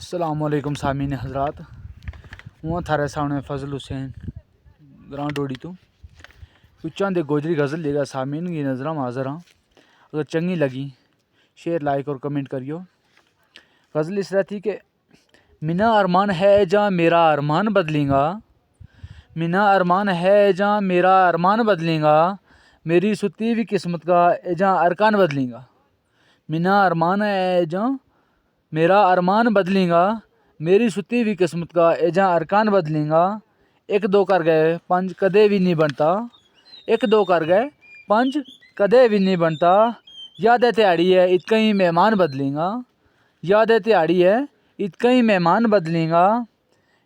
अस्सलामुअलैकुम सामीन हजरात। वहाँ थारे सामने फजल हुसैन ग्रां डोडी तो उच्चां दे गोजरी गज़ल लेगा सामीन की नज़र में हाज़र हाँ। अगर चंगी लगी शेयर लाइक और कमेंट करियो। गज़ल इस तरह थी कि मिना अरमान है जहाँ मेरा अरमान बदलेगा, मिना अरमान है जहाँ मेरा अरमान बदलेगा, मेरी सुती हुई किस्मत का जहाँ अरकान बदलेगा। मिना अरमान है जहाँ मेरा अरमान बदलेगा, मेरी सुती हुई किस्मत का जहाँ अरकान बदलेगा। एक दो कर गए पंज कदे भी नहीं बनता, एक दो कर गए पंज कदे भी नहीं बनता। याद है त्याड़ी है इतका ही मेहमान बदलेगा, याद है त्याड़ी है इतका ही मेहमान बदलेगा।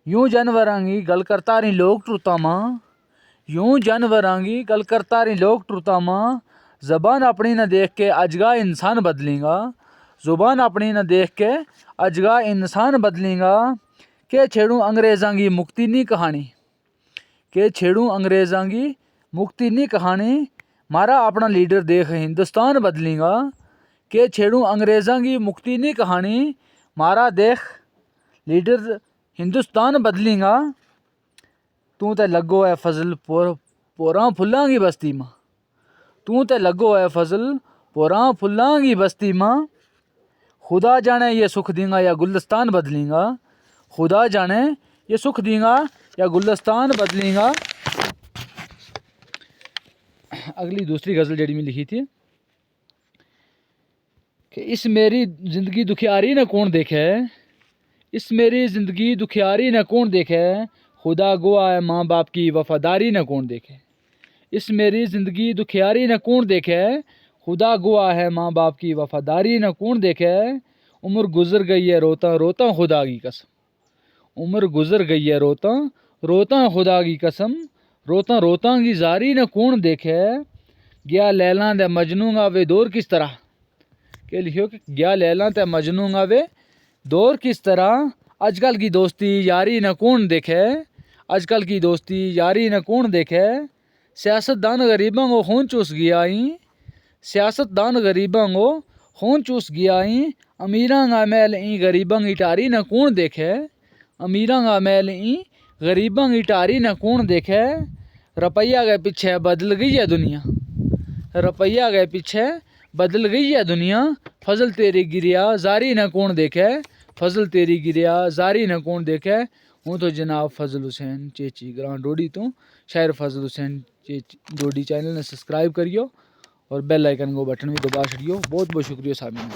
यूं जानवरांगी गल करता रही लोग टूटा माँ, यूं जानवरांगी गल करता रही लोग टूटा माँ। ज़बान अपनी न देख के अजगा इंसान बदलेगा, ज़ुबान अपनी न देख के अजगा इंसान बदलेगा। के छेड़ूं अंग्रेज़ां की मुक्ति नहीं कहानी, के छेड़ूं अंग्रेज़ां की मुक्ति नहीं कहानी। मारा अपना लीडर देख हिंदुस्तान बदलेगा, के छेड़ूं अंग्रेज़ां की मुक्ति नहीं कहानी। मारा देख लीडर हिंदुस्तान बदलेगा। तू ते लगो है फजल पोरां फुल्लां की बस्ती मां, तू ते लगो है फजल पोरां फुल्लां की बस्ती मां। खुदा जाने ये सुख देगा या गुलिस्तान बदलेगा, खुदा जाने ये सुख देगा या गुलिस्तान बदलेगा। अगली दूसरी गज़ल जड़ी में लिखी थी कि इस मेरी ज़िंदगी दुखियारी न कौन देखे, इस मेरी ज़िंदगी दुखियारी न कौन देखे। खुदा गवाह है माँ बाप की वफादारी न कौन देखे, इस मेरी ज़िंदगी दुखियारी न कौन देखे। खुदा गवाह है माँ बाप की वफादारी न कौन देखे। उम्र गुज़र गई है रोता रोता खुदा की कसम, उम्र गुज़र गई है रोता रोता खुदा की कसम। रोता रोता की जारी न कौन देखे। गया लैला दे मजनू गा वे दौर किस तरह, के लिखियो कि गया लैला ते मजनू गा वे दौर किस तरह। आजकल की दोस्ती यारी न कौन देखे, आजकल की दोस्ती यारी न कौन देखे। सियासतदान गरीबों को खून चूस गया ही, सियासतदान गरीबों को खून चूस गया ही। अमीरां गा मैल ई गरीबां की टारी न कौन देखे, अमीरां गा मैल ई गरीबां की टारी न कौन देखे। रुपया के पीछे बदल गई है दुनिया, रुपया के पीछे बदल गई है दुनिया। फजल तेरी गिरिया जारी न कौन देखे, फजल तेरी गिरिया जारी न कौन देखे। हूँ तो जनाब फजल हुसैन चेची ग्रां डोडी तो शायर फजल हुसैन चेची डोडी चैनल ने सब्सक्राइब करियो और बेल आइकन को बटन भी दबा छड़ियो। बहुत बहुत शुक्रिया सामीन।